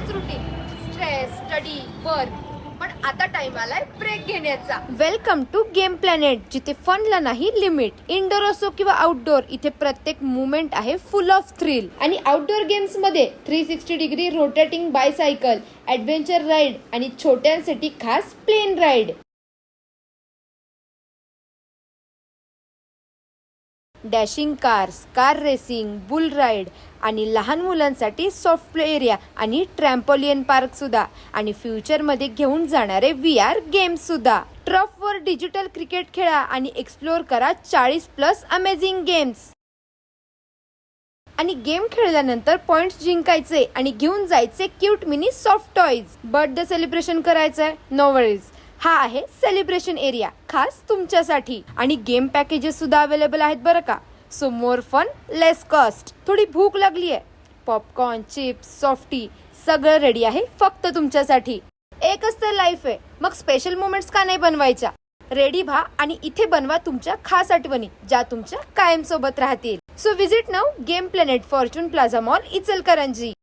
तेच routine, stress, study, work. पण आता टाइम आलाय ब्रेक घेण्याचा. वेलकम टू गेम प्लॅनेट, जिथे फनला नाही लिमिट. इनडोर असो किंवा आउटडोर, इथे प्रत्येक मुवमेंट आहे फुल ऑफ थ्रिल. आणि आउटडोर गेम्स मध्ये 360 degree rotating bicycle, adventure ride आणि छोट्यांसाठी खास plane ride. Dashing cars, car racing, bull ride आणि लहान मुलांसाठी सॉफ्ट प्ले एरिया आणि ट्रॅम्पोलियन पार्क सुद्धा. आणि फ्युचरमध्ये घेऊन जाणारे VR गेम्स सुद्धा. ट्रफवर डिजिटल क्रिकेट खेळा आणि एक्सप्लोर करा 40+ अमेझिंग गेम्स. आणि गेम खेळल्यानंतर पॉइंट्स जिंकायचे आणि घेऊन जायचे cute mini soft toys. Birthday celebration करायचंय? नो वरीज, हा आहे सेलिब्रेशन एरिया खास तुमच्यासाठी. आणि गेम पॅकेजेस सुद्धा अवेलेबल आहेत बरं का. सो मोर फन, लेस कॉस्ट. थोडी भूक लागली आहे? पॉपकॉर्न, चिप्स, सॉफ्टी सगळं रेडी आहे फक्त तुमच्यासाठी. एकच तर लाईफ आहे, मग स्पेशल मोमेंट्स का नाही बनवायच्या? रेडी व्हा आणि इथे बनवा तुमच्या खास आठवणी, ज्या तुमच्या कायम सोबत राहतील. So visit now game planet, Fortune plaza mall, Ichalkaranji.